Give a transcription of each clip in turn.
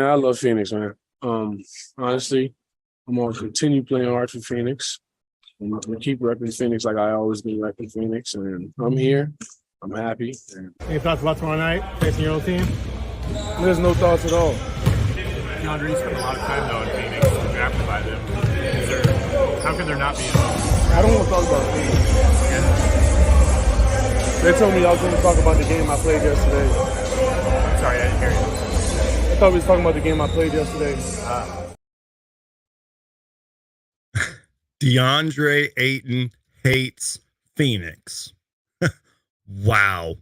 man, I love Phoenix, man. Honestly, I'm gonna continue playing hard for Phoenix. I'm gonna keep repping Phoenix like I always been repping Phoenix, and I'm here. I'm happy. Any thoughts about tomorrow night facing your old team? There's no thoughts at all. Deandre, you spent a lot of time though in Phoenix, drafted by them. How can there not be? I don't want to talk about Phoenix. They told me I was going to talk about the game I played yesterday. I'm sorry, I didn't hear you. I thought we was talking about the game I played yesterday. Deandre Ayton hates Phoenix. Wow.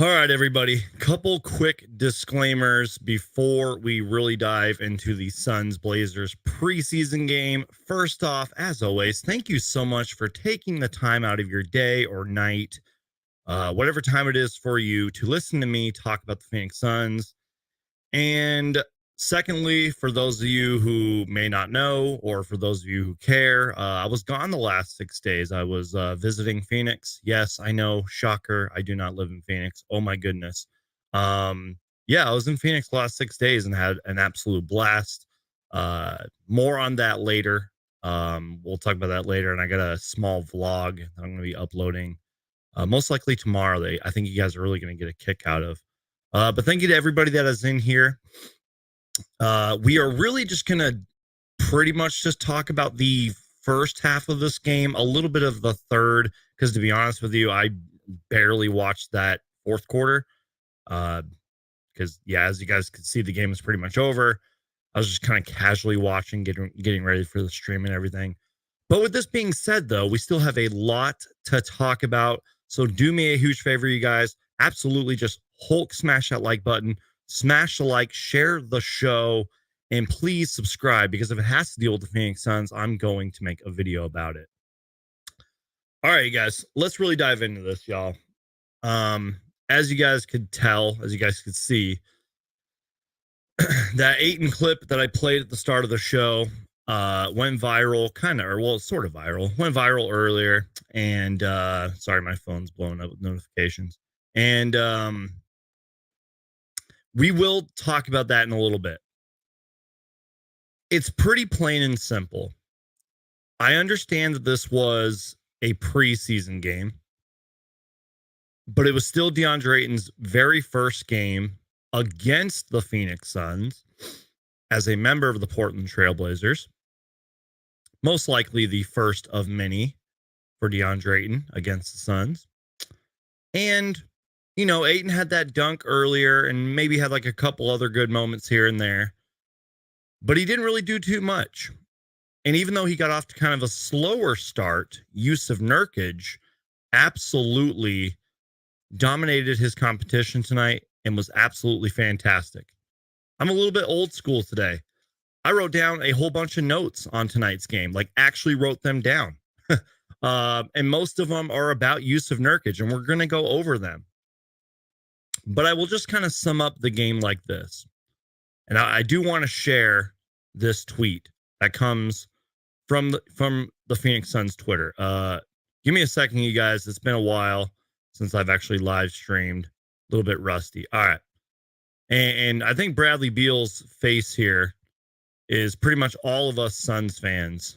All right, everybody. Couple quick disclaimers before we really dive into the Suns Blazers preseason game. First off, as always, thank you so much for taking the time out of your day or night, whatever time it is for you, to listen to me talk about the Phoenix Suns. And secondly, for those of you who may not know, or for those of you who care, I was gone the last 6 days. I was visiting Phoenix. Yes, I know, shocker. I do not live in Phoenix. Oh my goodness. Yeah, I was in Phoenix the last 6 days and had an absolute blast. More on that later. We'll talk about that later. And I got a small vlog I'm going to be uploading most likely tomorrow. I think you guys are really going to get a kick out of. But thank you to everybody that is in here. We are really just going to pretty much just talk about the first half of this game, a little bit of the third, because to be honest with you, I barely watched that fourth quarter. Because, yeah, as you guys can see, the game is pretty much over. I was just kind of casually watching, getting ready for the stream and everything. But with this being said, though, we still have a lot to talk about. So do me a huge favor, you guys. Absolutely just Hulk smash that like button. Smash the like, share the show, and please subscribe, because if it has to deal with the Phoenix Suns, I'm going to make a video about it. All right, you guys, let's really dive into this, y'all. As you guys could tell, as you guys could see, that Ayton clip that I played at the start of the show went viral, sort of viral. Went viral earlier, and sorry, my phone's blowing up with notifications. And we will talk about that in a little bit. It's pretty plain and simple. I understand that this was a preseason game, but it was still Deandre Ayton's very first game against the Phoenix Suns as a member of the Portland Trailblazers. Most likely the first of many for Deandre Ayton against the Suns. And you know, Ayton had that dunk earlier and maybe had like a couple other good moments here and there, but he didn't really do too much. And even though he got off to kind of a slower start, Yusuf Nurkic absolutely dominated his competition tonight and was absolutely fantastic. I'm a little bit old school today. I wrote down a whole bunch of notes on tonight's game, like actually wrote them down. And most of them are about Yusuf Nurkic, and we're going to go over them. But I will just kind of sum up the game like this. And I do want to share this tweet that comes from the Phoenix Suns Twitter. Give me a second, you guys. It's been a while since I've actually live streamed. A little bit rusty. All right. And I think Bradley Beal's face here is pretty much all of us Suns fans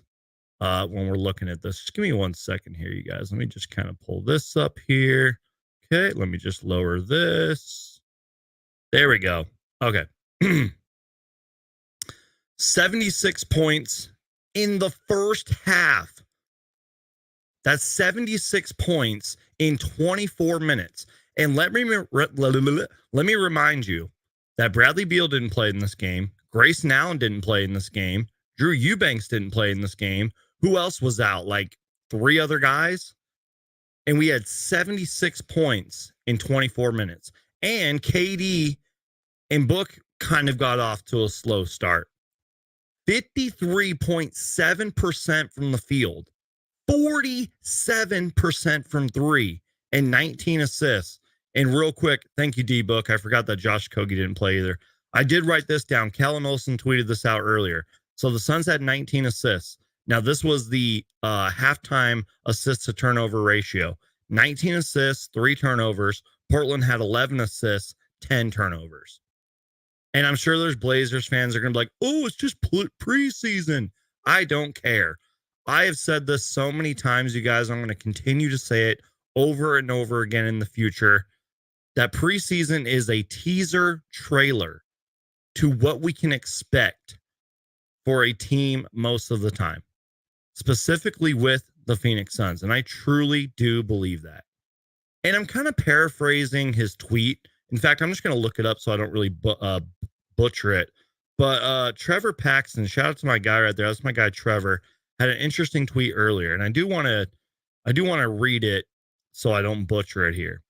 when we're looking at this. Just give me 1 second here, you guys. Let me just kind of pull this up here. Okay, let me just lower this. There we go. Okay. 76 points in the first half. That's 76 points in 24 minutes. And let me remind you that Bradley Beal didn't play in this game. Grayson Allen didn't play in this game. Drew Eubanks didn't play in this game. Who else was out? Like 3 other guys? And we had 76 points in 24 minutes. And KD and Book kind of got off to a slow start. 53.7% from the field. 47% from 3. And 19 assists. And real quick, thank you, D-Book. I forgot that Josh Kogi didn't play either. I did write this down. Kellen Olson tweeted this out earlier. So the Suns had 19 assists. Now, this was the halftime assist to turnover ratio. 19 assists, 3 turnovers. Portland had 11 assists, 10 turnovers. And I'm sure there's Blazers fans that are going to be like, oh, it's just preseason. I don't care. I have said this so many times, you guys. I'm going to continue to say it over and over again in the future, that preseason is a teaser trailer to what we can expect for a team most of the time, specifically with the Phoenix Suns. And I truly do believe that. And I'm kind of paraphrasing his tweet. In fact, I'm just going to look it up so I don't really butcher it. But Trevor Paxton, shout out to my guy right there. That's my guy Trevor. Had an interesting tweet earlier, and I do want to read it so I don't butcher it here.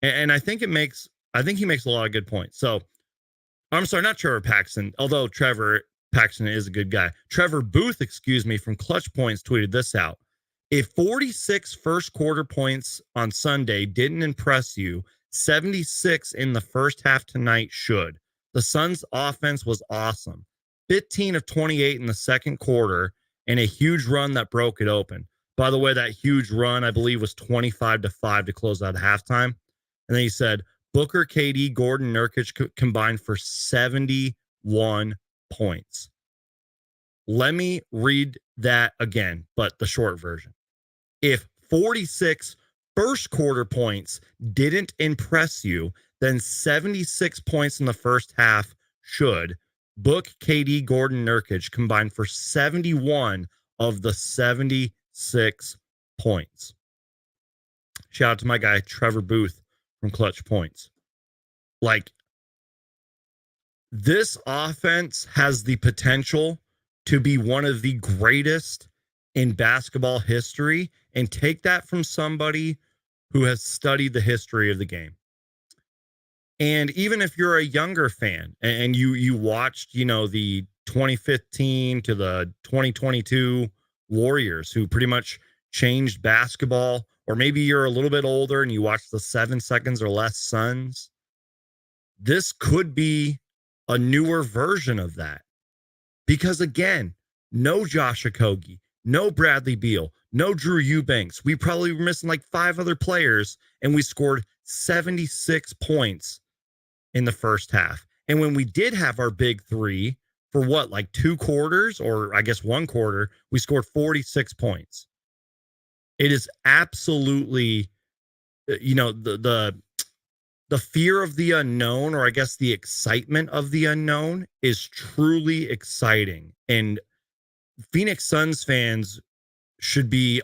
And I think he makes a lot of good points. So I'm sorry, not Trevor Paxton, although Trevor Paxton is a good guy. Trevor Booth, from Clutch Points tweeted this out. If 46 first quarter points on Sunday didn't impress you, 76 in the first half tonight should. The Suns' offense was awesome. 15 of 28 in the second quarter and a huge run that broke it open. By the way, that huge run, I believe, was 25-5 to close out halftime. And then he said, Booker, KD, Gordon, Nurkic combined for 71 points. Let me read that again, but the short version. If 46 first quarter points didn't impress you, then 76 points in the first half should. Book, KD, Gordon, Nurkic combined for 71 of the 76 points. Shout out to my guy, Trevor Booth from Clutch Points. Like, this offense has the potential to be one of the greatest in basketball history, and take that from somebody who has studied the history of the game. And even if you're a younger fan and you watched, the 2015 to the 2022 Warriors, who pretty much changed basketball, or maybe you're a little bit older and you watch the 7 seconds or less Suns, this could be a newer version of that. Because again, no Josh Okogie, no Bradley Beal, no Drew Eubanks. We probably were missing like 5 other players, and we scored 76 points in the first half. And when we did have our big 3 for what, like 2 quarters, or I guess 1 quarter, we scored 46 points. It is absolutely, the fear of the unknown, or I guess the excitement of the unknown, is truly exciting. And Phoenix Suns fans should be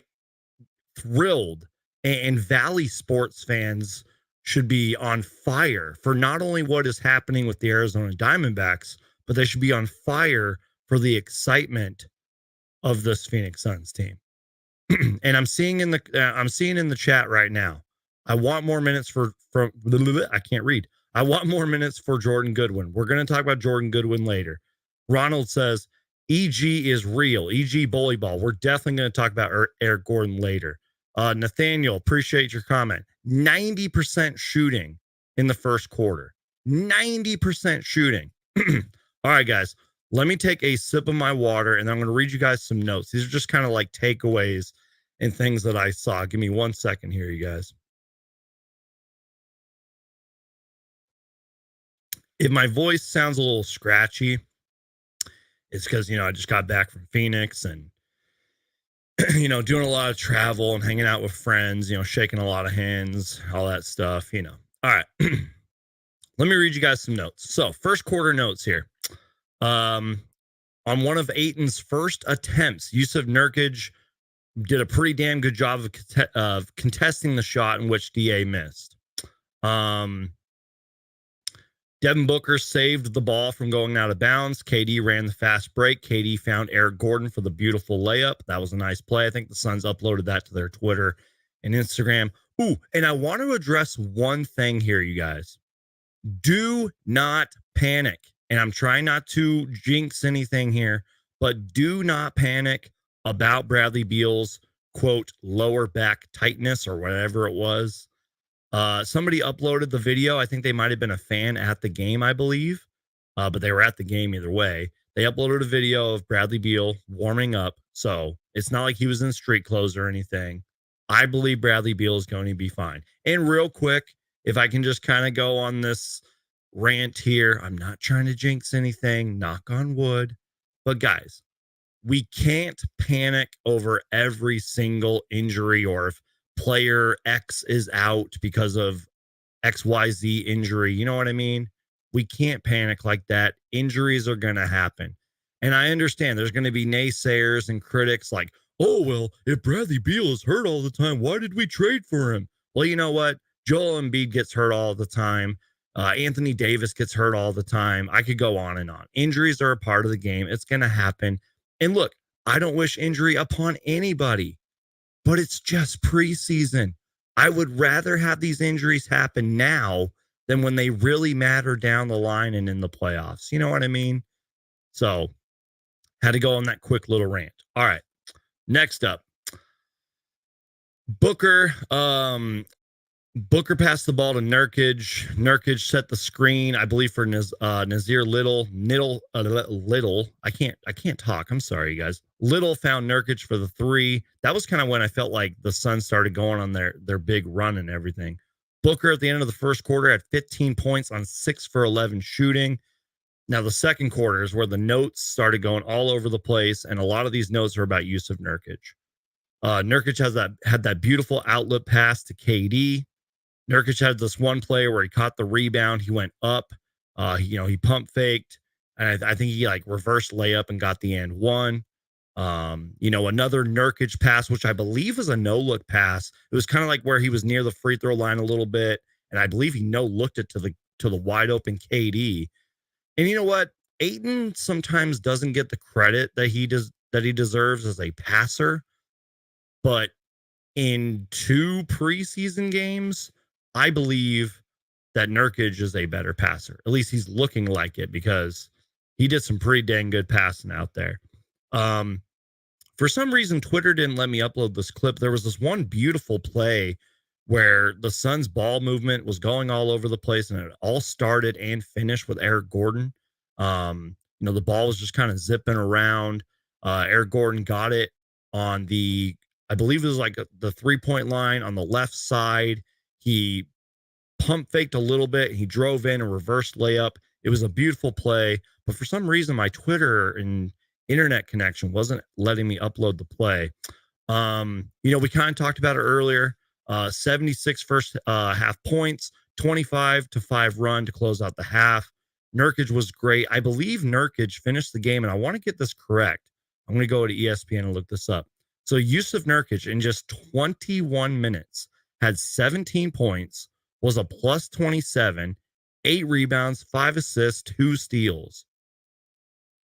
thrilled, and Valley sports fans should be on fire for not only what is happening with the Arizona Diamondbacks, but they should be on fire for the excitement of this Phoenix Suns team. And I'm seeing in the chat right now, I want more minutes I can't read. I want more minutes for Jordan Goodwin. We're going to talk about Jordan Goodwin later. Ronald says, EG is real. EG bully ball. We're definitely going to talk about Eric Gordon later. Nathaniel, appreciate your comment. 90% shooting in the first quarter. 90% shooting. All right, guys, let me take a sip of my water, and I'm going to read you guys some notes. These are just kind of like takeaways and things that I saw. Give me 1 second here, you guys. If my voice sounds a little scratchy, it's because, I just got back from Phoenix and, doing a lot of travel and hanging out with friends, shaking a lot of hands, all that stuff, All right. Let me read you guys some notes. So, first quarter notes here. On one of Ayton's first attempts, Yusuf Nurkic did a pretty damn good job of contesting the shot in which DA missed. Devin Booker saved the ball from going out of bounds. KD ran the fast break. KD found Eric Gordon for the beautiful layup. That was a nice play. I think the Suns uploaded that to their Twitter and Instagram. Ooh, and I want to address one thing here, you guys. Do not panic. And I'm trying not to jinx anything here, but do not panic about Bradley Beal's, quote, lower back tightness or whatever it was. Somebody uploaded the video. I think they might have been a fan at the game, I believe, but they were at the game either way. They uploaded a video of Bradley Beal warming up, so it's not like he was in street clothes or anything. I believe Bradley Beal is going to be fine. And real quick, if I can just kind of go on this rant here. I'm not trying to jinx anything, knock on wood. But guys, we can't panic over every single injury, or if player X is out because of XYZ injury. You know what I mean? We can't panic like that. Injuries are going to happen. And I understand there's going to be naysayers and critics like, oh, well, if Bradley Beal is hurt all the time, why did we trade for him? Well, you know what? Joel Embiid gets hurt all the time. Anthony Davis gets hurt all the time. I could go on and on. Injuries are a part of the game. It's going to happen. And look, I don't wish injury upon anybody, but it's just preseason. I would rather have these injuries happen now than when they really matter down the line and in the playoffs. You know what I mean? So, had to go on that quick little rant. All right. Next up, Booker. Booker passed the ball to Nurkic. Nurkic set the screen, I believe, for Nazir Little. Little. I can't talk. I'm sorry, you guys. Little found Nurkic for the three. That was kind of when I felt like the Suns started going on their big run and everything. Booker at the end of the first quarter had 15 points on 6 for 11 shooting. Now the second quarter is where the notes started going all over the place, and a lot of these notes are about Yusuf Nurkic. Nurkic had that beautiful outlet pass to KD. Nurkic had this one play where he caught the rebound. He went up. He pump faked, and I think he like reversed layup and got the and one. Another Nurkic pass, which I believe is a no look pass. It was kind of like where he was near the free throw line a little bit, and I believe he no looked it to the wide open KD. And you know what? Ayton sometimes doesn't get the credit that he deserves as a passer, but in 2 preseason games, I believe that Nurkic is a better passer. At least he's looking like it, because he did some pretty dang good passing out there. For some reason, Twitter didn't let me upload this clip. There was this one beautiful play where the Suns' ball movement was going all over the place, and it all started and finished with Eric Gordon. The ball was just kind of zipping around. Eric Gordon got it on I believe it was like the 3-point line on the left side. He pump faked a little bit. He drove in a reverse layup. It was a beautiful play, but for some reason, my Twitter and internet connection wasn't letting me upload the play. We kind of talked about it earlier. 76 first half points, 25-5 run to close out the half. Nurkic was great. I believe Nurkic finished the game, and I want to get this correct. I'm going to go to ESPN and look this up. So Yusuf Nurkic in just 21 minutes had 17 points, was a plus 27, 8 rebounds, 5 assists, 2 steals.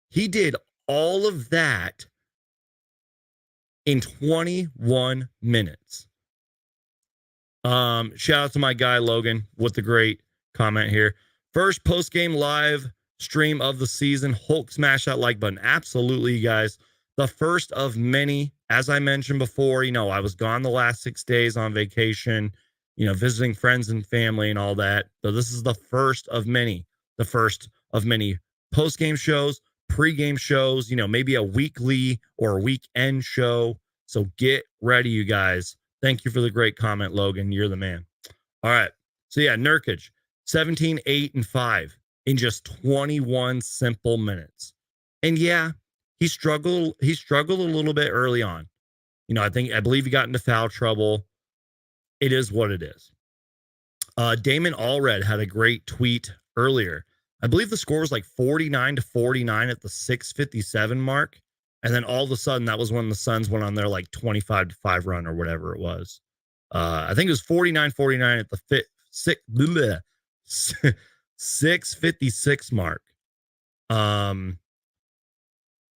He did all of that in 21 minutes. Shout out to my guy Logan with the great comment here. First post-game live stream of the season. Hulk smash that like button. Absolutely, you guys. The first of many. As I mentioned before, I was gone the last 6 days on vacation, visiting friends and family and all that. So this is the first of many. The first of many post-game shows, pre-game shows, maybe a weekly or a weekend show. So get ready, you guys. Thank you for the great comment, Logan. You're the man. All right. So yeah, Nurkic, 17, 8, and 5 in just 21 simple minutes. And yeah, he struggled a little bit early on. I believe he got into foul trouble. It is what it is. Damon Allred had a great tweet earlier. I believe the score was like 49-49 at the 6:57 mark. And then all of a sudden, that was when the Suns went on their like 25-5 run or whatever it was. I think it was 49-49 at the 6:56 mark.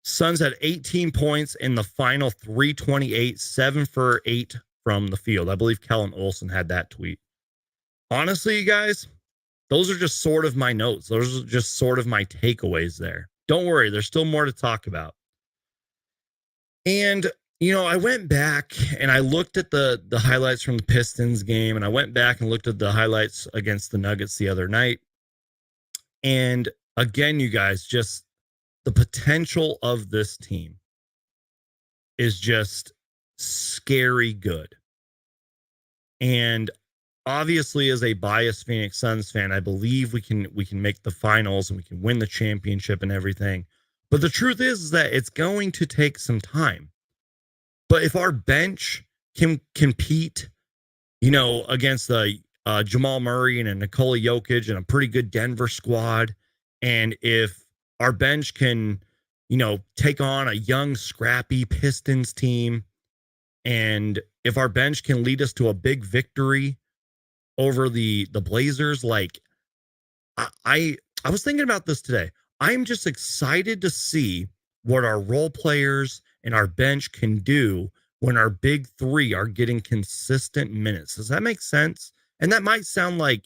Suns had 18 points in the final 3:28, 7 for 8 from the field. I believe Kellen Olson had that tweet. Honestly, you guys, those are just sort of my notes. Those are just sort of my takeaways there. Don't worry, there's still more to talk about. And, I went back and I looked at the highlights from the Pistons game, and I went back and looked at the highlights against the Nuggets the other night. And again, you guys, just the potential of this team is just scary good. And obviously, as a biased Phoenix Suns fan, I believe we can make the finals and we can win the championship and everything. But the truth is that it's going to take some time. But if our bench can compete, against the Jamal Murray and a Nikola Jokic and a pretty good Denver squad, and if our bench can, take on a young, scrappy Pistons team, and if our bench can lead us to a big victory over the Blazers, like I was thinking about this today. I'm just excited to see what our role players and our bench can do when our big three are getting consistent minutes. Does that make sense? And that might sound like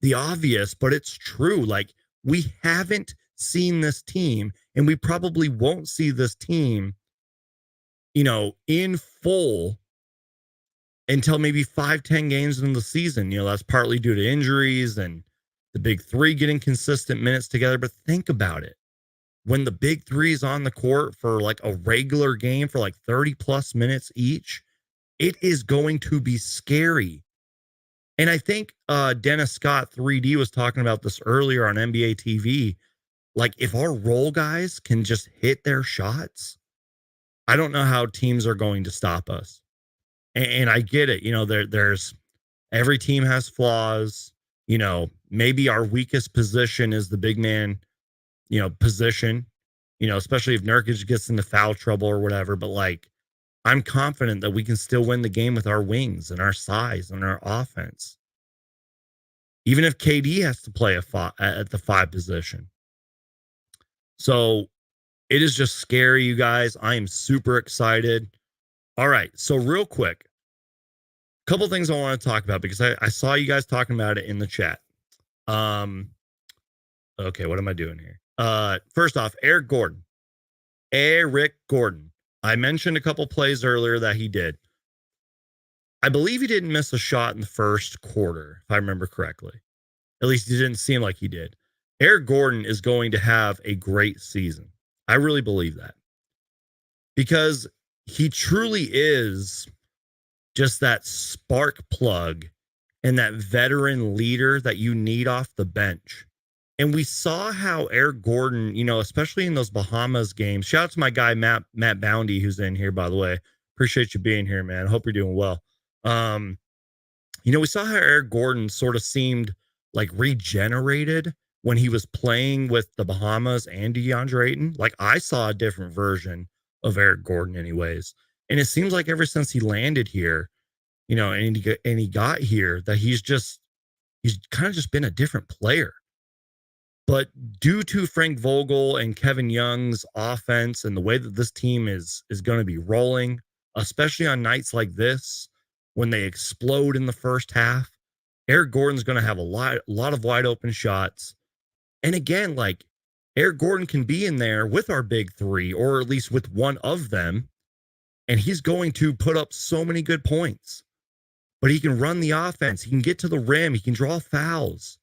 the obvious, but it's true. Like, we haven't seen this team, and we probably won't see this team, in full until maybe 5-10 games into the season. That's partly due to injuries and the big three getting consistent minutes together. But think about it. When the big three is on the court for like a regular game for like 30 plus minutes each, it is going to be scary. And I think Dennis Scott 3D was talking about this earlier on NBA TV. Like, if our role guys can just hit their shots, I don't know how teams are going to stop us. And I get it. There's every team has flaws. Maybe our weakest position is the big man, position, especially if Nurkic gets into foul trouble or whatever. But like, I'm confident that we can still win the game with our wings and our size and our offense. Even if KD has to play at the 5 position. So it is just scary, you guys. I am super excited. All right. So real quick, a couple things I want to talk about because I saw you guys talking about it in the chat. Okay, what am I doing here? First off, Eric Gordon. I mentioned a couple plays earlier that he did. I believe he didn't miss a shot in the first quarter, if I remember correctly. At least he didn't seem like he did. Eric Gordon is going to have a great season. I really believe that. Because he truly is just that spark plug and that veteran leader that you need off the bench. And we saw how Eric Gordon, especially in those Bahamas games. Shout out to my guy, Matt Boundy, who's in here, by the way. Appreciate you being here, man. Hope you're doing well. We saw how Eric Gordon sort of seemed like regenerated when he was playing with the Bahamas and Deandre Ayton. Like, I saw a different version of Eric Gordon anyways. And it seems like ever since he landed here, and he got here, that he's kind of just been a different player. But due to Frank Vogel and Kevin Young's offense and the way that this team is going to be rolling, especially on nights like this, when they explode in the first half, Eric Gordon's going to have a lot of wide open shots. And again, like, Eric Gordon can be in there with our big three, or at least with one of them, and he's going to put up so many good points. But he can run the offense. He can get to the rim. He can draw fouls.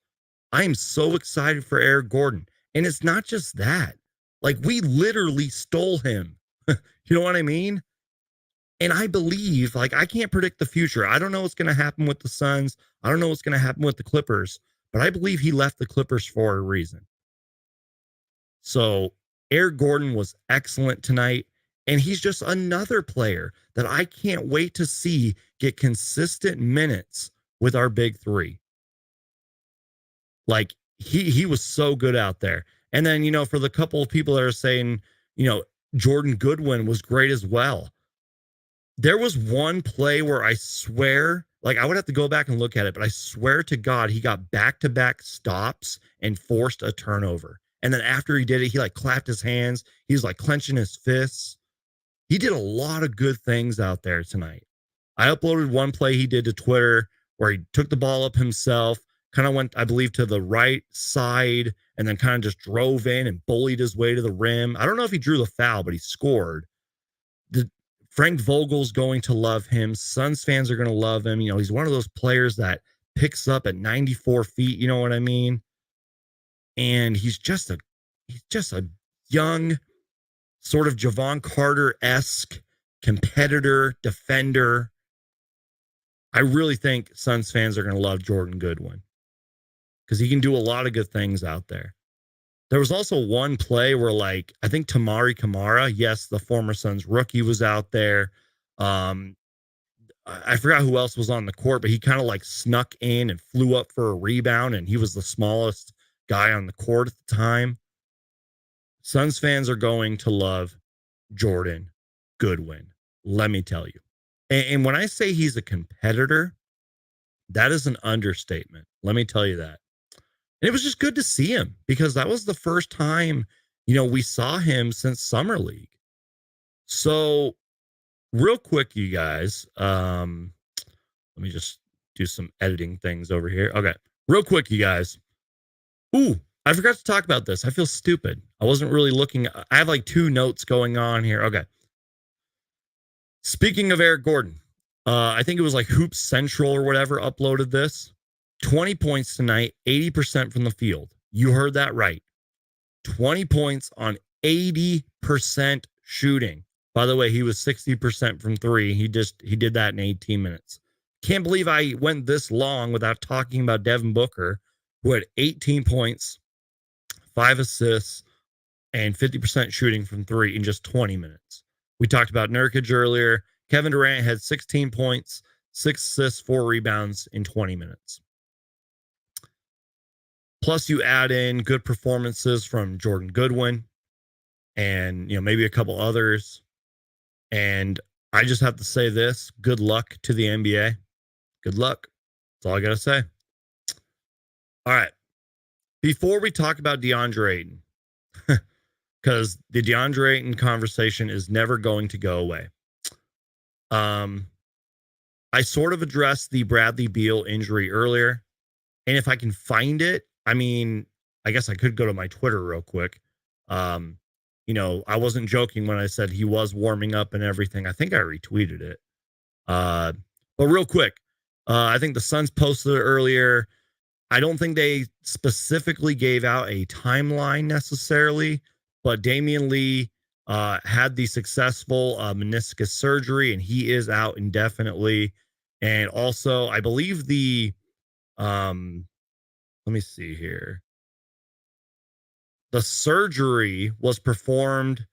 I am so excited for Eric Gordon. And it's not just that. Like, we literally stole him. You know what I mean? And I believe, like, I can't predict the future. I don't know what's going to happen with the Suns. I don't know what's going to happen with the Clippers. But I believe he left the Clippers for a reason. So Eric Gordon was excellent tonight. And he's just another player that I can't wait to see get consistent minutes with our big three. Like, he was so good out there. And then, for the couple of people that are saying, Jordan Goodwin was great as well. There was one play where I swear, like, I would have to go back and look at it, but I swear to God, he got back-to-back stops and forced a turnover. And then after he did it, he like clapped his hands. He was like clenching his fists. He did a lot of good things out there tonight. I uploaded one play he did to Twitter where he took the ball up himself, kind of went, I believe, to the right side, and then kind of just drove in and bullied his way to the rim. I don't know if he drew the foul, but he scored. Frank Vogel's going to love him. Suns fans are going to love him. He's one of those players that picks up at 94 feet. You know what I mean? And he's just a young, sort of Javon Carter-esque competitor, defender. I really think Suns fans are going to love Jordan Goodwin because he can do a lot of good things out there. There was also one play where, like, I think Tamari Kamara, yes, the former Suns rookie, was out there. I forgot who else was on the court, but he kind of like snuck in and flew up for a rebound, and he was the smallest guy on the court at the time. Suns fans are going to love Jordan Goodwin, let me tell you. And when I say he's a competitor, that is an understatement. Let me tell you that. And it was just good to see him because that was the first time, we saw him since Summer League. So, real quick, you guys, let me just do some editing things over here. Okay, real quick, you guys. Ooh, I forgot to talk about this. I feel stupid. I wasn't really looking. I have like 2 notes going on here. Okay. Speaking of Eric Gordon, I think it was like Hoops Central or whatever uploaded this. 20 points tonight, 80% from the field. You heard that right. 20 points on 80% shooting. By the way, he was 60% from 3. He did that in 18 minutes. Can't believe I went this long without talking about Devin Booker, who had 18 points, 5 assists, and 50% shooting from 3 in just 20 minutes. We talked about Nurkic earlier. Kevin Durant had 16 points, 6 assists, 4 rebounds in 20 minutes. Plus, you add in good performances from Jordan Goodwin and, maybe a couple others. And I just have to say this. Good luck to the NBA. Good luck. That's all I got to say. All right. Before we talk about Deandre Ayton, because the Deandre Ayton conversation is never going to go away. I sort of addressed the Bradley Beal injury earlier. And if I can find it, I guess I could go to my Twitter real quick. I wasn't joking when I said he was warming up and everything. I think I retweeted it. But real quick, I think the Suns posted it earlier. I don't think they specifically gave out a timeline necessarily, but Damian Lee had the successful meniscus surgery, and he is out indefinitely. And also, I believe let me see here. The surgery was performed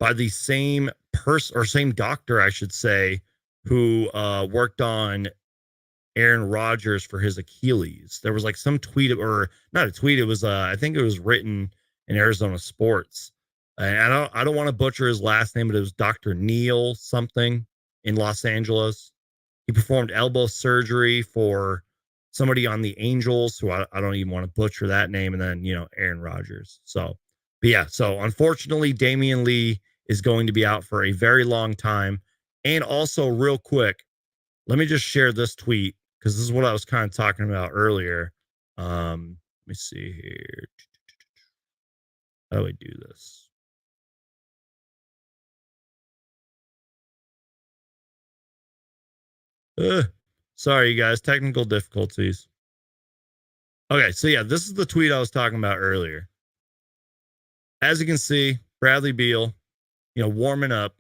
by the same person or same doctor, I should say, who worked on Aaron Rodgers for his Achilles. There was like some tweet, or not a tweet. It was, I think it was written in Arizona Sports. And I don't want to butcher his last name, but it was Dr. Neil something in Los Angeles. He performed elbow surgery for somebody on the Angels, who I don't even want to butcher that name, and then, Aaron Rodgers. So, but yeah, so unfortunately, Damian Lee is going to be out for a very long time. And also, real quick, let me just share this tweet, because this is what I was kind of talking about earlier. Let me see here. How do I do this? Sorry, you guys, technical difficulties. Okay, so yeah, this is the tweet I was talking about earlier. As you can see, Bradley Beal, warming up.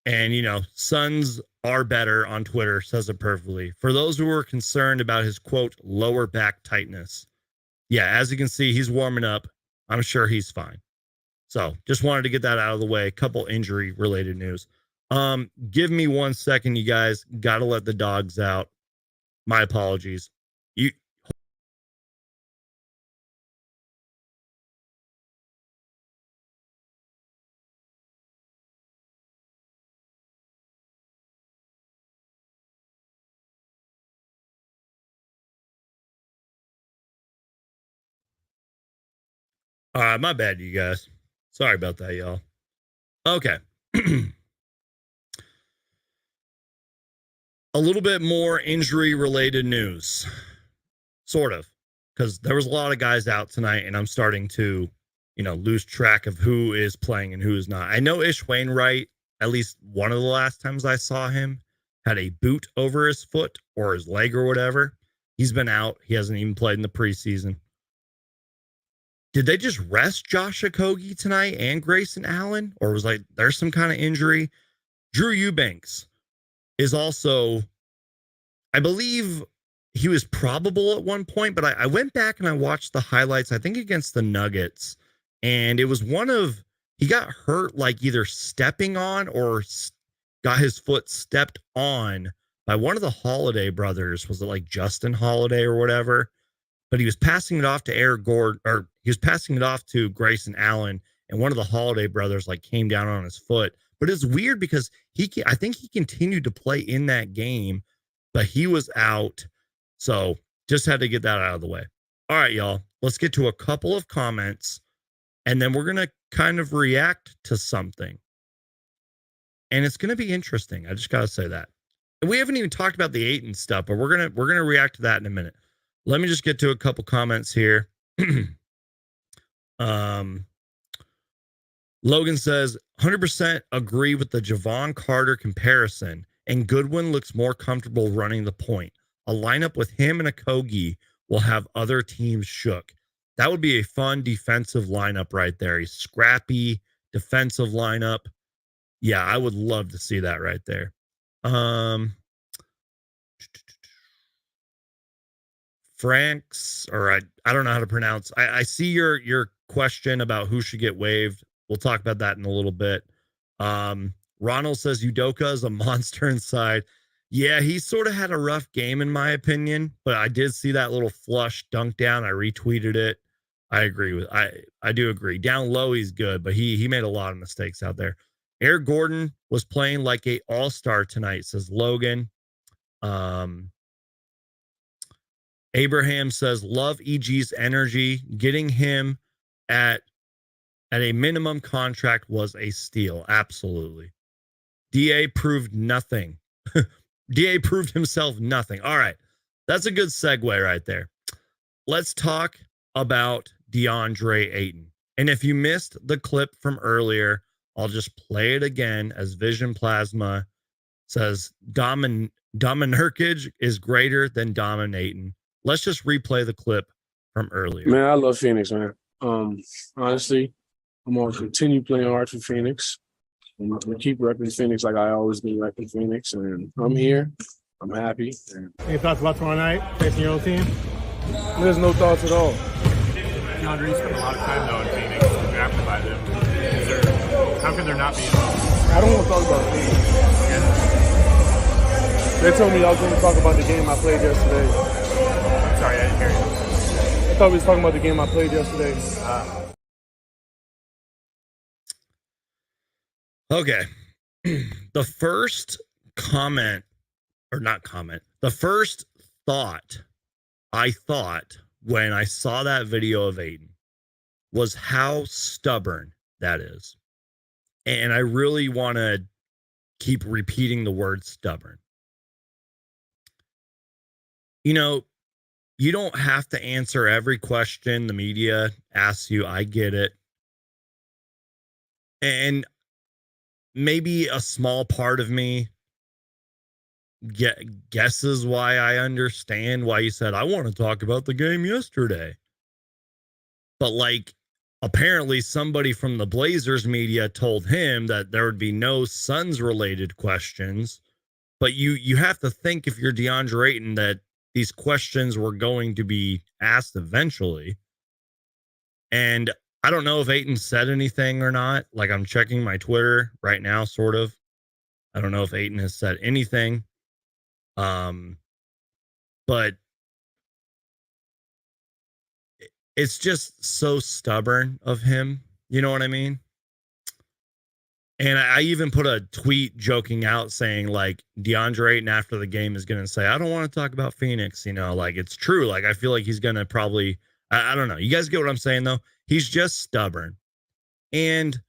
And, Suns are better on Twitter says it perfectly. For those who were concerned about his, quote, lower back tightness. Yeah, as you can see, he's warming up. I'm sure he's fine. So just wanted to get that out of the way. A couple injury related news. Give me 1 second, you guys. Got to let the dogs out. My apologies. All right, my bad, you guys. Sorry about that, y'all. Okay. A little bit more injury related news. Sort of. Because there was a lot of guys out tonight, and I'm starting to, lose track of who is playing and who is not. I know Ish Wainwright, at least one of the last times I saw him, had a boot over his foot or his leg or whatever. He's been out. He hasn't even played in the preseason. Did they just rest Josh Okogie tonight and Grayson Allen? Or was there's some kind of injury? Drew Eubanks is also, I believe he was probable at one point, but I went back and I watched the highlights, I think against the Nuggets, and it was he got hurt like either stepping on or got his foot stepped on by one of the Holiday brothers. Was it like Justin Holiday or whatever? But he was passing it off to Eric Gordon, or he was passing it off to Grayson Allen, and one of the Holiday brothers like came down on his foot. But it's weird because I think he continued to play in that game, but he was out. So just had to get that out of the way. All right, y'all, let's get to a couple of comments, and then we're going to kind of react to something. And it's going to be interesting. I just got to say that. And we haven't even talked about the Ayton stuff, but we're going to react to that in a minute. Let me just get to a couple comments here. Logan says, 100% agree with the Javon Carter comparison, and Goodwin looks more comfortable running the point. A lineup with him and a Kogi will have other teams shook. That would be a fun defensive lineup right there. A scrappy defensive lineup. Yeah, I would love to see that right there. Franks, or I don't know how to pronounce. I see your question about who should get waived. We'll talk about that in a little bit. Ronald says Udoka is a monster inside. Yeah, he sort of had a rough game in my opinion, but I did see that little flush dunk down. I retweeted it. I agree with I do agree. Down low, he's good, but he made a lot of mistakes out there. Eric Gordon was playing like a all-star tonight, says Logan. Abraham says, love EG's energy. Getting him at a minimum contract was a steal. Absolutely. DA proved nothing. DA proved himself nothing. All right. That's a good segue right there. Let's talk about Deandre Ayton. And if you missed the clip from earlier, I'll just play it again as Vision Plasma says, Dominurkage is greater than dominating. Let's just replay the clip from earlier. Man, I love Phoenix, man. Honestly, I'm gonna continue playing hard for Phoenix. I'm gonna keep repping Phoenix like I always been repping Phoenix, and I'm here. I'm happy. Any thoughts about tomorrow night facing your old team? There's no thoughts at all. Deandre, you spent a lot of time though in Phoenix, drafted by them. How could there not be? I don't want to talk about Phoenix. They told me I was going to talk about the game I played yesterday. I'm sorry, I didn't hear you. I thought we was talking about the game I played yesterday. Okay. The first comment, or not comment, the first thought I thought when I saw that video of Ayton was how stubborn that is. And I really want to keep repeating the word stubborn. You know, you don't have to answer every question the media asks you. I get it. And maybe a small part of me guesses why I understand why you said, I want to talk about the game yesterday. But like, apparently somebody from the Blazers media told him that there would be no Suns related questions. But you have to think, if you're Deandre Ayton, that these questions were going to be asked eventually. And I don't know if Ayton said anything or not. Like, I'm checking my Twitter right now, sort of. I don't know if Ayton has said anything. But it's just so stubborn of him. You know what I mean? And I even put a tweet joking out saying, like, Deandre Ayton after the game is going to say, I don't want to talk about Phoenix. You know, like, it's true. Like, I feel like he's going to probably, I don't know. You guys get what I'm saying, though? He's just stubborn. And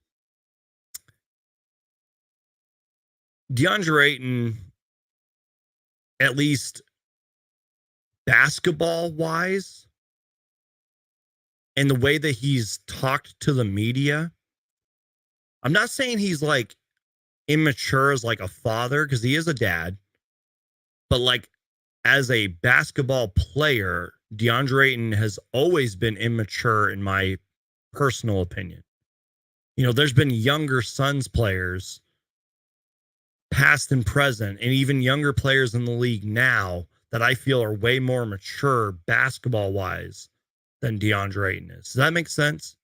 Deandre Ayton, at least basketball-wise, and the way that he's talked to the media, I'm not saying he's like immature as like a father, because he is a dad, but like as a basketball player, Deandre Ayton has always been immature in my personal opinion. You know, there's been younger Suns players past and present, and even younger players in the league now that I feel are way more mature basketball wise than DeAndre Ayton is. Does that make sense?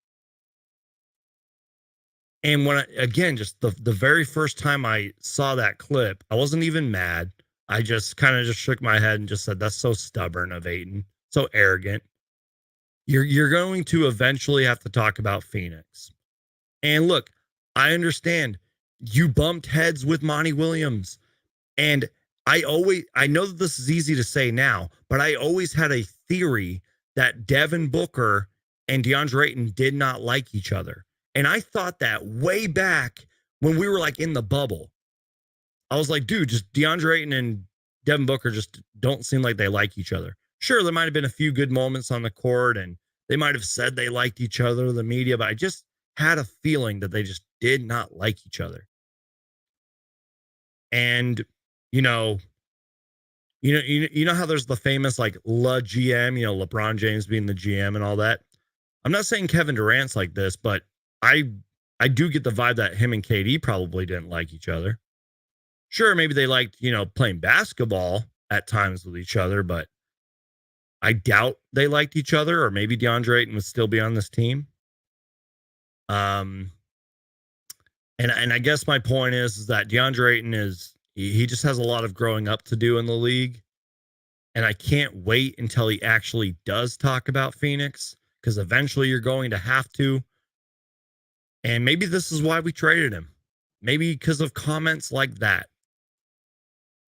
And when again, just the very first time I saw that clip, I wasn't even mad. I just kind of just shook my head and just said, that's so stubborn of Ayton, so arrogant. You're going to eventually have to talk about Phoenix. And look, I understand you bumped heads with Monty Williams. And I know that this is easy to say now, but I always had a theory that Devin Booker and DeAndre Ayton did not like each other. And I thought that way back when we were like in the bubble. I was like, dude, just DeAndre Ayton and Devin Booker just don't seem like they like each other. Sure, there might have been a few good moments on the court and they might have said they liked each other, the media, but I just had a feeling that they just did not like each other. And, you know how there's the famous like GM, LeBron James being the GM and all that. I'm not saying Kevin Durant's like this, but I do get the vibe that him and KD probably didn't like each other. Sure, maybe they liked, playing basketball at times with each other, but I doubt they liked each other, or maybe DeAndre Ayton would still be on this team. And I guess my point is that DeAndre Ayton he just has a lot of growing up to do in the league. And I can't wait until he actually does talk about Phoenix, because eventually you're going to have to. And maybe this is why we traded him. Maybe because of comments like that.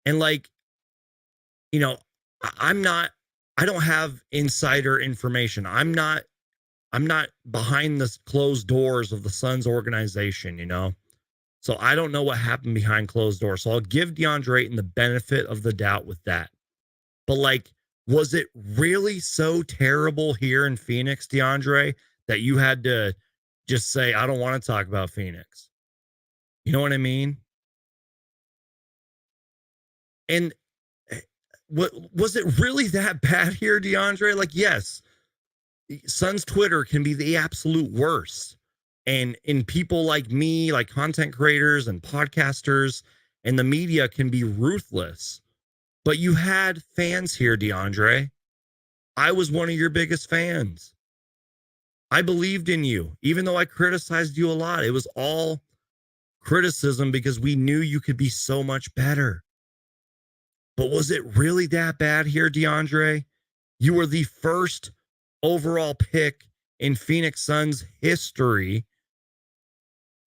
And I don't have insider information. I'm not behind the closed doors of the Suns organization, So I don't know what happened behind closed doors. So I'll give DeAndre Ayton the benefit of the doubt with that. But was it really so terrible here in Phoenix, DeAndre, that you had to just say, I don't want to talk about Phoenix? You know what I mean? And was it really that bad here, DeAndre? Yes, Suns Twitter can be the absolute worst. And people like me, like content creators and podcasters and the media can be ruthless. But you had fans here, DeAndre. I was one of your biggest fans. I believed in you, even though I criticized you a lot. It was all criticism because we knew you could be so much better. But was it really that bad here, DeAndre? You were the first overall pick in Phoenix Suns history.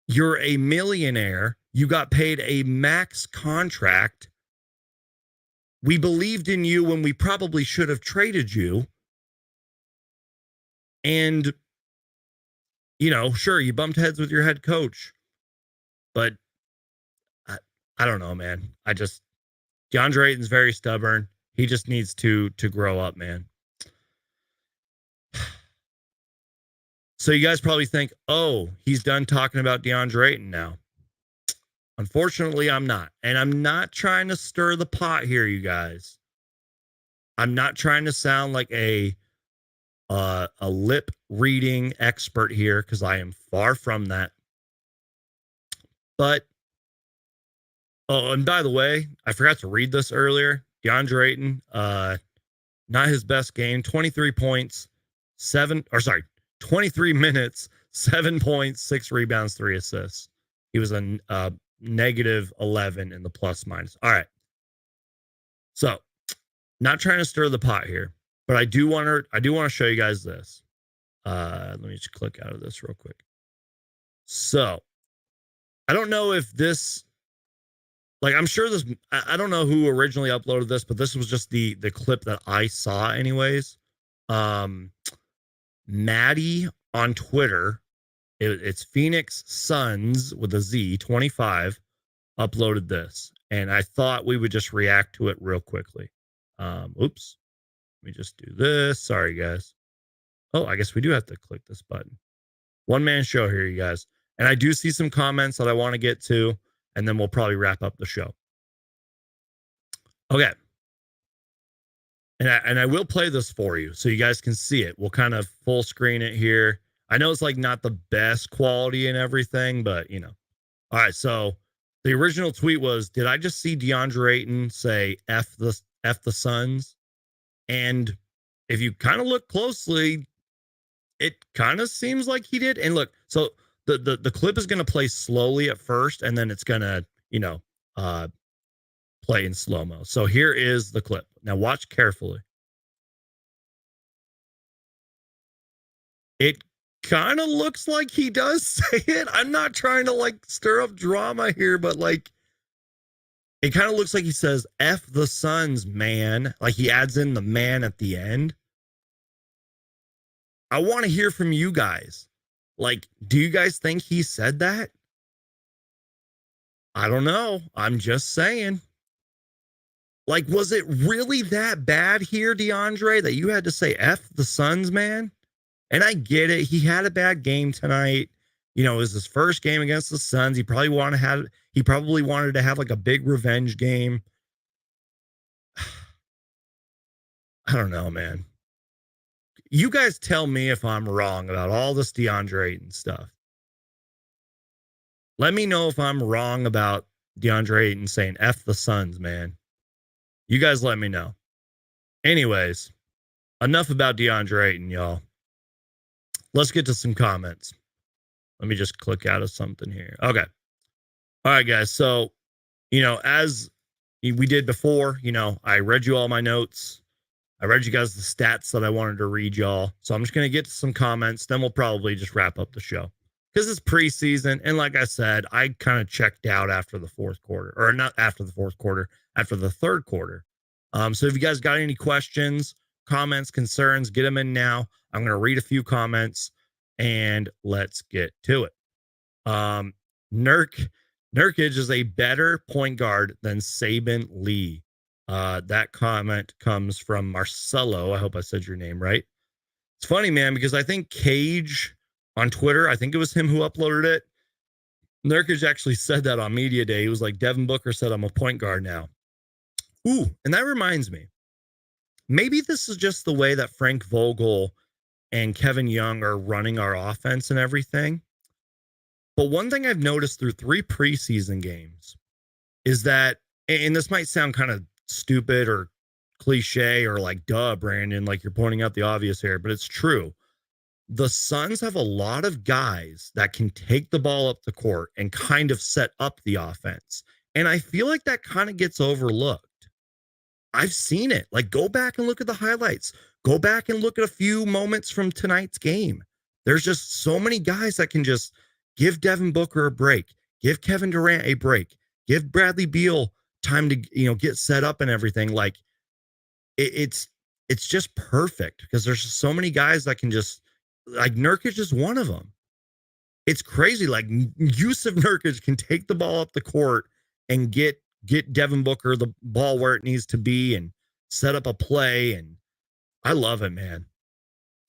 You're a millionaire. You got paid a max contract. We believed in you when we probably should have traded you. And, sure, you bumped heads with your head coach. But I don't know, man. DeAndre Ayton's very stubborn. He just needs to grow up, man. So you guys probably think, oh, he's done talking about DeAndre Ayton now. Unfortunately, I'm not. And I'm not trying to stir the pot here, you guys. I'm not trying to sound like a lip reading expert here, because I am far from that. But, oh, and by the way, I forgot to read this earlier. DeAndre Ayton, not his best game. 23 points, 23 minutes, 7 points, 6 rebounds, 3 assists. He was a negative 11 in the plus minus. All right. So, not trying to stir the pot here, but I do want to show you guys this. Let me just click out of this real quick. So, I don't know if this, I'm sure this, I don't know who originally uploaded this, but this was just the clip that I saw anyways. Maddie on Twitter, it's Phoenix Suns with a Z 25, uploaded this, and I thought we would just react to it real quickly. Oops, let me just do this. Sorry, guys. Oh, I guess we do have to click this button. One man show here, you guys, and I do see some comments that I want to get to, and then we'll probably wrap up the show. Okay. And I will play this for you so you guys can see it. We'll kind of full screen it here. I know it's not the best quality and everything, but All right, so The original tweet was, did I just see Deandre Ayton say F the Suns? And if you kind of look closely, it kind of seems like he did. And look, so the clip is going to play slowly at first, and then it's going to, play in slow-mo. So here is the clip. Now watch carefully. It kind of looks like he does say it. I'm not trying to like stir up drama here, but like it kind of looks like he says F the Suns, man. Like he adds in the man at the end. I want to hear from you guys. Like, do you guys think he said that? I don't know. I'm just saying. Like, was it really that bad here, Deandre, that you had to say F the Suns, man? And I get it. He had a bad game tonight. It was his first game against the Suns. He probably wanted to have like a big revenge game. I don't know, man. You guys tell me if I'm wrong about all this Deandre Ayton stuff. Let me know if I'm wrong about Deandre Ayton saying F the Suns, man. You guys let me know. Anyways, enough about Deandre Ayton, y'all. Let's get to some comments. Let me just click out of something here. Okay. All right, guys. So, as we did before, I read you all my notes. I read you guys the stats that I wanted to read y'all. So I'm just going to get to some comments. Then we'll probably just wrap up the show. Because it's preseason. And like I said, I kind of checked out after the fourth quarter. Or not after the fourth quarter. After the third quarter. So if you guys got any questions, comments, concerns, get them in now. I'm going to read a few comments. And let's get to it. Nurkic is a better point guard than Saban Lee. That comment comes from Marcelo. I hope I said your name right. It's funny, man, because I think Cage on Twitter, I think it was him who uploaded it. Nurkic actually said that on Media Day. He was like, Devin Booker said, I'm a point guard now. Ooh, and that reminds me. Maybe this is just the way that Frank Vogel and Kevin Young are running our offense and everything. But one thing I've noticed through 3 preseason games is that, and this might sound kind of stupid or cliche or like, duh, Brandon, like you're pointing out the obvious here, but it's true. The Suns have a lot of guys that can take the ball up the court and kind of set up the offense. And I feel like that kind of gets overlooked. I've seen it. Like, go back and look at the highlights. Go back and look at a few moments from tonight's game. There's just so many guys that can just give Devin Booker a break, give Kevin Durant a break, give Bradley Beal time to, get set up and everything. Like, it's just perfect because there's just so many guys that can just, like, Nurkic is one of them. It's crazy. Like, Yusuf Nurkic can take the ball up the court and get Devin Booker the ball where it needs to be and set up a play. And I love it, man.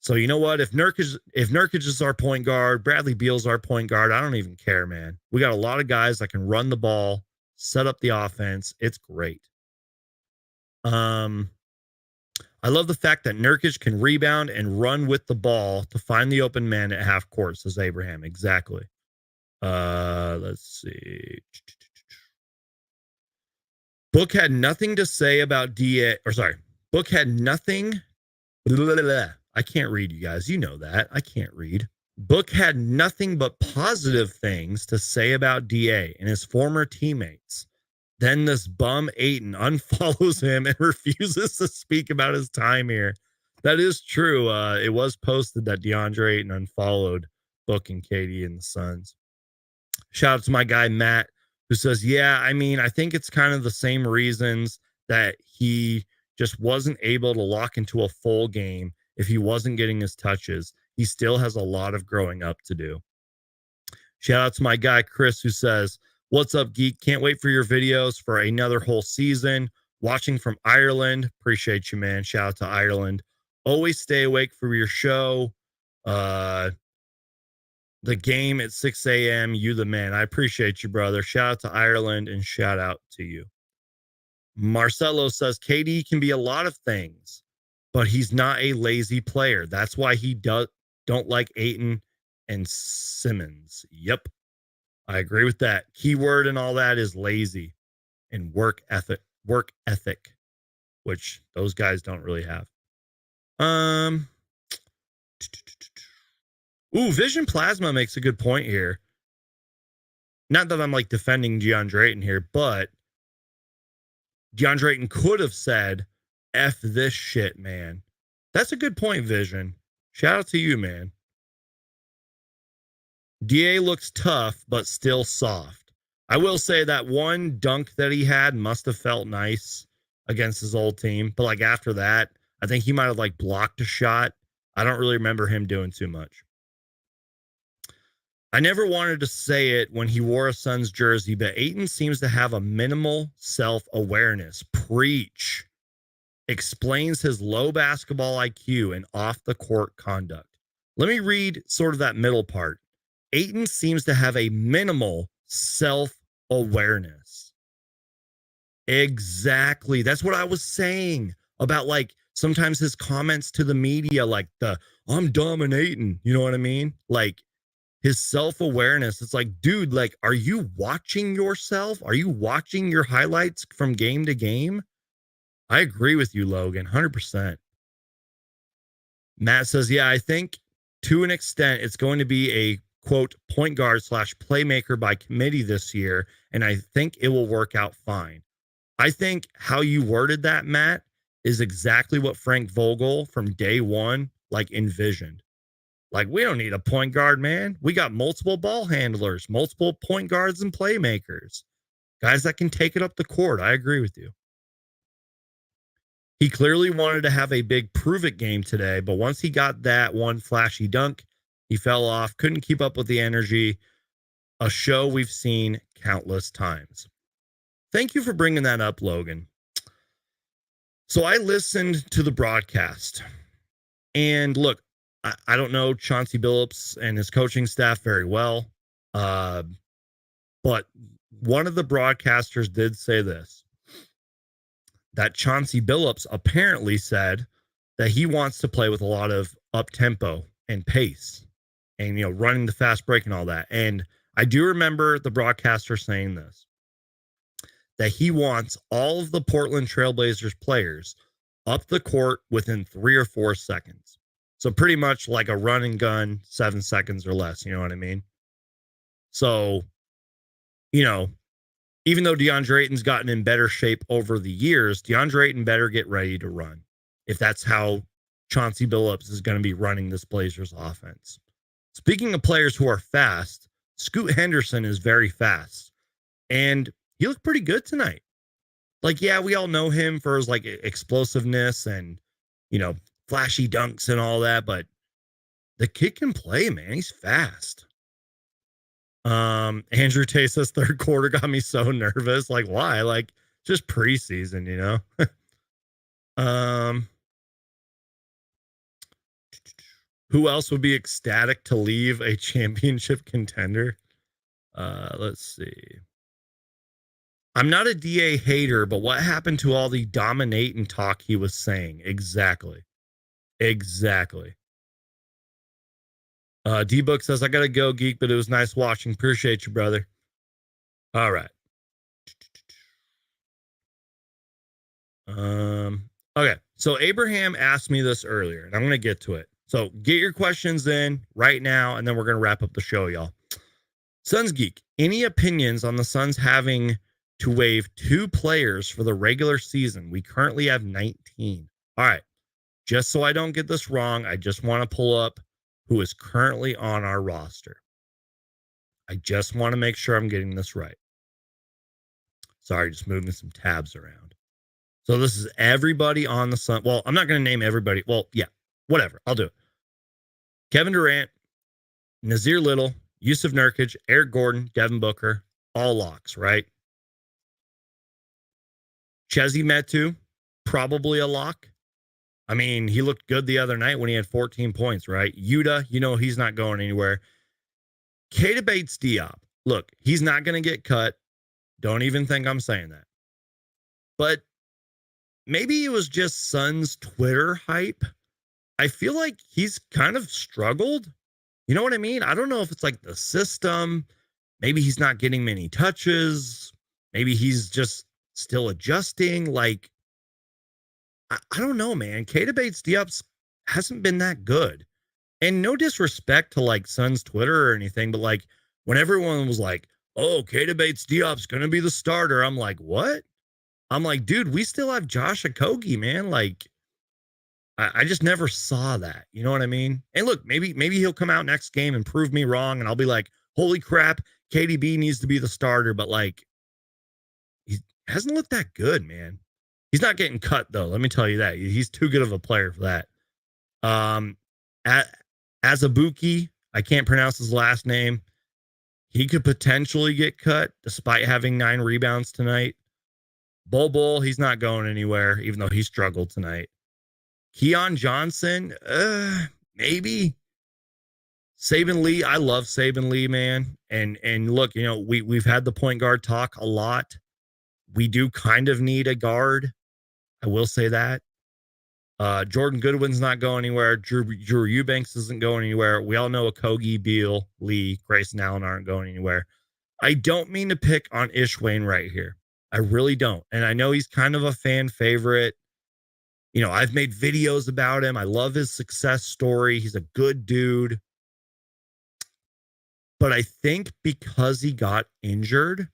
So you know what? If Nurkic is our point guard, Bradley Beal's our point guard, I don't even care, man. We got a lot of guys that can run the ball, set up the offense. It's great. I love the fact that Nurkic can rebound and run with the ball to find the open man at half court, says Abraham. Exactly. Let's see. Book had nothing to say about Book had nothing. I can't read, you guys. You know that. I can't read. Book had nothing but positive things to say about DA and his former teammates. Then this bum Ayton unfollows him and refuses to speak about his time here. That is true. It was posted that Deandre Ayton unfollowed Book and KD and the Suns. Shout out to my guy, Matt, who says, yeah, I mean, I think it's kind of the same reasons that he just wasn't able to lock into a full game if he wasn't getting his touches. He still has a lot of growing up to do. Shout out to my guy, Chris, who says, what's up, Geek? Can't wait for your videos for another whole season. Watching from Ireland. Appreciate you, man. Shout out to Ireland. Always stay awake for your show. The game at 6 a.m. You the man. I appreciate you, brother. Shout out to Ireland and shout out to you. Marcelo says KD can be a lot of things, but he's not a lazy player. That's why he don't like Ayton and Simmons. Yep. I agree with that. Keyword and all that is lazy and work ethic, which those guys don't really have. Vision Plasma makes a good point here. Not that I'm like defending Deandre Ayton here, but Deandre Ayton could have said, F this shit, man. That's a good point, Vision. Shout out to you, man. DA looks tough, but still soft. I will say that one dunk that he had must have felt nice against his old team. But like after that, I think he might have like blocked a shot. I don't really remember him doing too much. I never wanted to say it when he wore a Suns jersey, but Ayton seems to have a minimal self-awareness. Preach. Explains his low basketball IQ and off-the-court conduct. Let me read sort of that middle part. Ayton seems to have a minimal self-awareness. Exactly. That's what I was saying about like sometimes his comments to the media, like I'm dominating. You know what I mean? Like his self-awareness. It's like, dude, like, are you watching yourself? Are you watching your highlights from game to game? I agree with you, Logan, 100%. Matt says, yeah, I think to an extent it's going to be a quote point guard / playmaker by committee this year, and I think it will work out fine. I think how you worded that, Matt, is exactly what Frank Vogel from day one like envisioned. Like, we don't need a point guard, man. We got multiple ball handlers, multiple point guards and playmakers, guys that can take it up the court. I agree with you. He clearly wanted to have a big prove it game today, but once he got that one flashy dunk, he fell off, couldn't keep up with the energy, a show we've seen countless times. Thank you for bringing that up, Logan. So I listened to the broadcast, and look, I don't know Chauncey Billups and his coaching staff very well, but one of the broadcasters did say this, that Chauncey Billups apparently said that he wants to play with a lot of up-tempo and pace and, running the fast break and all that. And I do remember the broadcaster saying this, that he wants all of the Portland Trailblazers players up the court within 3 or 4 seconds. So pretty much like a run and gun, 7 seconds or less. You know what I mean? So, even though Deandre Ayton's gotten in better shape over the years, Deandre Ayton better get ready to run if that's how Chauncey Billups is going to be running this Blazers offense. Speaking of players who are fast, Scoot Henderson is very fast, and he looked pretty good tonight. Like, yeah, we all know him for his like explosiveness and, flashy dunks and all that, but the kid can play, man. He's fast. Andrew Tate says third quarter got me so nervous. Like, why? Like, just preseason, Who else would be ecstatic to leave a championship contender? Let's see. I'm not a DA hater, but what happened to all the dominate and talk he was saying? Exactly. D-Book says, I got to go, Geek, but it was nice watching. Appreciate you, brother. All right. Okay, so Abraham asked me this earlier, and I'm going to get to it. So get your questions in right now, and then we're going to wrap up the show, y'all. Suns Geek, any opinions on the Suns having to waive 2 players for the regular season? We currently have 19. All right. Just so I don't get this wrong, I just want to pull up who is currently on our roster. I just want to make sure I'm getting this right. Sorry, just moving some tabs around. So this is everybody on the Suns. Well, I'm not going to name everybody. Well, yeah, whatever. I'll do it. Kevin Durant, Nazir Little, Yusuf Nurkic, Eric Gordon, Devin Booker, all locks, right? Chezi Metu, probably a lock. I mean, he looked good the other night when he had 14 points, right? Yuta, he's not going anywhere. Keita Bates-Diop, look, he's not going to get cut. Don't even think I'm saying that. But maybe it was just Suns Twitter hype. I feel like he's kind of struggled. You know what I mean? I don't know if it's like the system. maybe he's not getting many touches. Maybe he's just still adjusting. Like, I don't know, man. Keita Bates-Diop's hasn't been that good. And no disrespect to like Suns Twitter or anything, but like when everyone was like, oh, Keita Bates-Diop's going to be the starter, I'm like, what? I'm like, dude, we still have Josh Okogie, man. Like, I just never saw that. You know what I mean? And look, maybe he'll come out next game and prove me wrong, and I'll be like, holy crap, KDB needs to be the starter. But like, he hasn't looked that good, man. He's not getting cut though. Let me tell you that. He's too good of a player for that. Azubuike, I can't pronounce his last name. He could potentially get cut despite having 9 rebounds tonight. Bol, he's not going anywhere, even though he struggled tonight. Keon Johnson, maybe. Saban Lee, I love Saban Lee, man. And look, you know, we've had the point guard talk a lot. We do kind of need a guard. I will say that. Jordan Goodwin's not going anywhere. Drew Eubanks isn't going anywhere. We all know Okogie, Beal, Lee, Grayson Allen aren't going anywhere. I don't mean to pick on Ish Wainwright here. I really don't. And I know he's kind of a fan favorite. You know, I've made videos about him. I love his success story. He's a good dude. But I think because he got injured,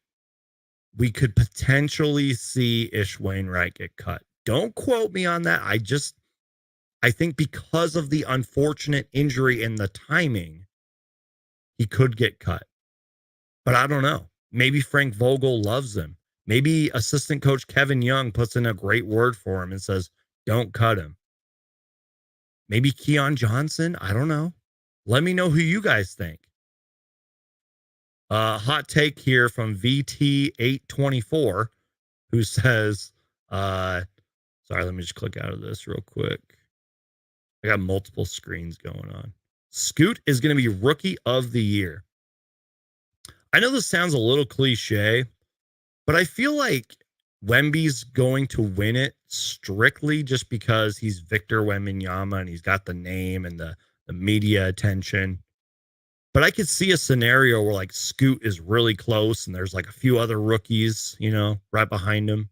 we could potentially see Ish Wainwright get cut. Don't quote me on that. I think because of the unfortunate injury and the timing, he could get cut. But I don't know. Maybe Frank Vogel loves him. Maybe assistant coach Kevin Young puts in a great word for him and says, don't cut him. Maybe Keon Johnson. I don't know. Let me know who you guys think. Hot take here from VT824, who says, sorry, let me just click out of this real quick. I got multiple screens going on. Scoot is going to be rookie of the year. I know this sounds a little cliche, but I feel like Wemby's going to win it strictly just because he's Victor Wembanyama and he's got the name and the media attention. But I could see a scenario where like Scoot is really close and there's like a few other rookies, you know, right behind him.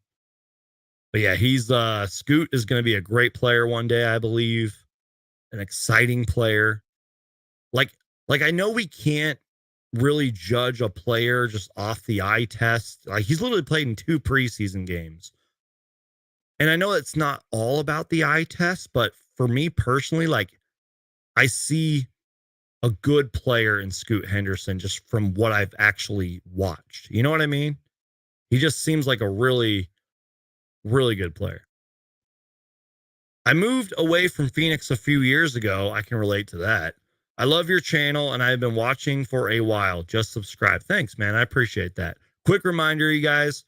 But yeah, Scoot is going to be a great player one day, I believe. An exciting player. Like I know we can't really judge a player just off the eye test. Like he's literally played in 2 preseason games. And I know it's not all about the eye test, but for me personally, like I see a good player in Scoot Henderson just from what I've actually watched. You know what I mean? He just seems like a really, really good player. I moved away from Phoenix a few years ago. I can relate to that. I love your channel and I've been watching for a while. Just subscribe. Thanks, man. I appreciate that. Quick reminder, you guys,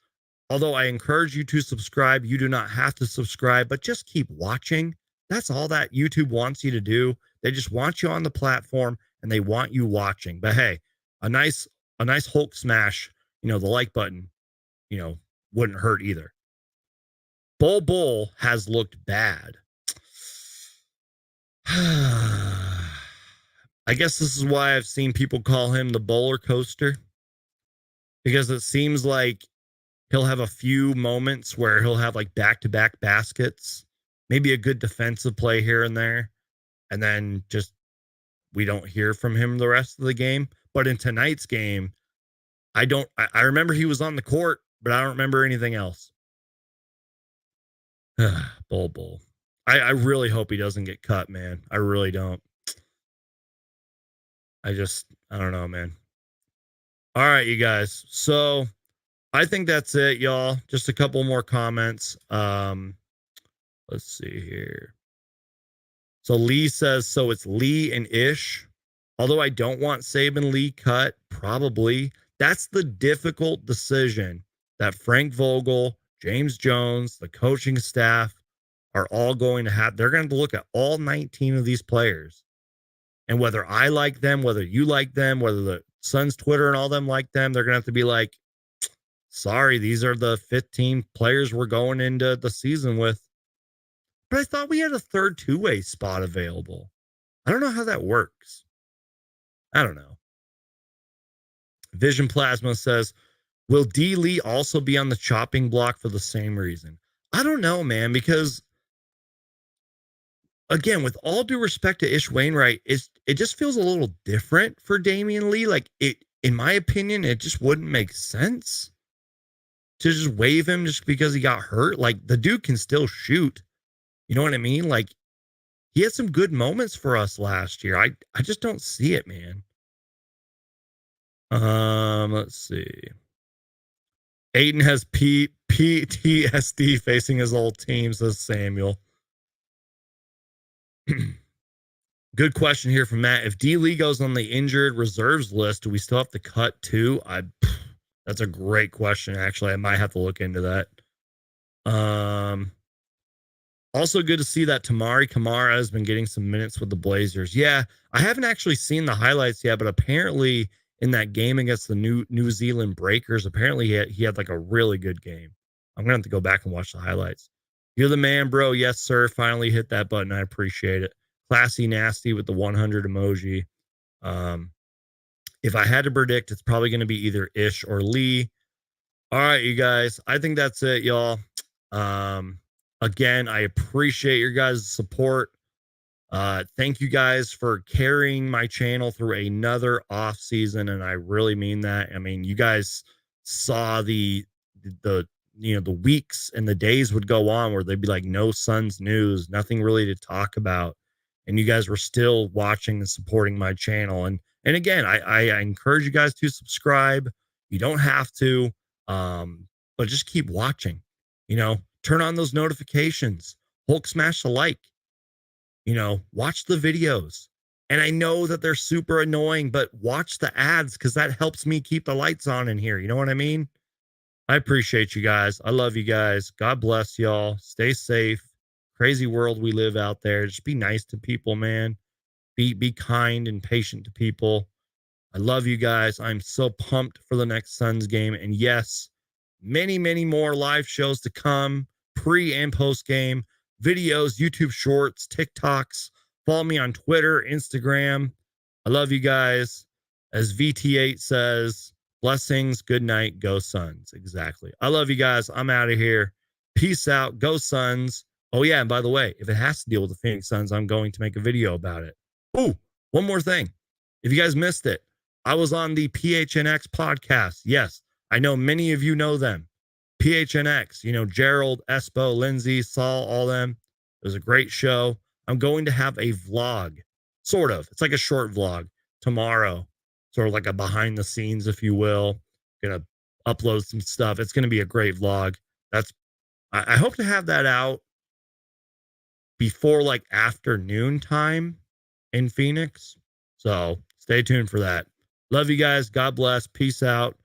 although I encourage you to subscribe, you do not have to subscribe, but just keep watching. That's all that YouTube wants you to do. They just want you on the platform and they want you watching. But hey, a nice Hulk smash, you know, the like button, you know, wouldn't hurt either. Bol has looked bad. I guess this is why I've seen people call him the bowler coaster, because it seems like he'll have a few moments where he'll have like back-to-back baskets, maybe a good defensive play here and there, and then just we don't hear from him the rest of the game. But in tonight's game, I remember he was on the court, but I don't remember anything else. Bol. I really hope he doesn't get cut, man. I really don't. I don't know, man. All right, you guys. So I think that's it, y'all. Just a couple more comments. Let's see here. So Lee says, so it's Lee and Ish. Although I don't want Saban Lee cut, probably. That's the difficult decision that Frank Vogel, James Jones, the coaching staff are all going to have. They're going to look at all 19 of these players. And whether I like them, whether you like them, whether the Suns Twitter and all them like them, they're going to have to be like, sorry, these are the 15 players we're going into the season with. But I thought we had a third two-way spot available. I don't know how that works. I don't know. Vision Plasma says, will D. Lee also be on the chopping block for the same reason? I don't know, man, because again, with all due respect to Ish Wainwright, it just feels a little different for Damian Lee. Like it, in my opinion, it just wouldn't make sense to just waive him just because he got hurt. Like the dude can still shoot. You know what I mean? Like he had some good moments for us last year. I just don't see it, man. Let's see. Ayton has PTSD facing his old team, says Samuel. Good question here from Matt. If D. Lee goes on the injured reserves list, do we still have to cut two? That's a great question. Actually, I might have to look into that. Also good to see that Tamari Kamara has been getting some minutes with the Blazers. Yeah, I haven't actually seen the highlights yet, but apparently in that game against the New Zealand Breakers, apparently he had like a really good game. I'm gonna have to go back and watch the highlights. You're the man, bro. Yes, sir. Finally hit that button. I appreciate it. Classy nasty with the 100 emoji. If I had to predict, it's probably going to be either Ish or Lee. All right, you guys. I think that's it, y'all. Again, I appreciate your guys' support. Thank you guys for carrying my channel through another off season, and I really mean that. I mean, you guys saw the weeks and the days would go on where they'd be like no Suns news, nothing really to talk about, and you guys were still watching and supporting my channel. And again, I encourage you guys to subscribe. You don't have to, but just keep watching. Turn on those notifications. Hulk smash the like. Watch the videos. And I know that they're super annoying, but watch the ads because that helps me keep the lights on in here. You know what I mean? I appreciate you guys. I love you guys. God bless y'all. Stay safe. Crazy world we live out there. Just be nice to people, man. Be kind and patient to people. I love you guys. I'm so pumped for the next Suns game. And yes, many, many more live shows to come, pre and post game, videos, YouTube shorts, TikToks. Follow me on Twitter, Instagram. I love you guys. As VT8 says, blessings, good night, go Suns. Exactly. I love you guys. I'm out of here. Peace out. Go Suns. Oh, yeah. And by the way, if it has to deal with the Phoenix Suns, I'm going to make a video about it. Oh, one more thing. If you guys missed it, I was on the PHNX podcast. Yes, I know many of you know them. PHNX, Gerald, Espo, Lindsay, Saul, all them. It was a great show. I'm going to have a vlog, sort of. It's like a short vlog tomorrow, sort of like a behind the scenes, if you will. Gonna upload some stuff. It's going to be a great vlog. I hope to have that out before like afternoon time in Phoenix. So stay tuned for that. Love you guys. God bless. Peace out.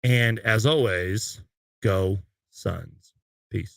And as always, go Suns. Peace.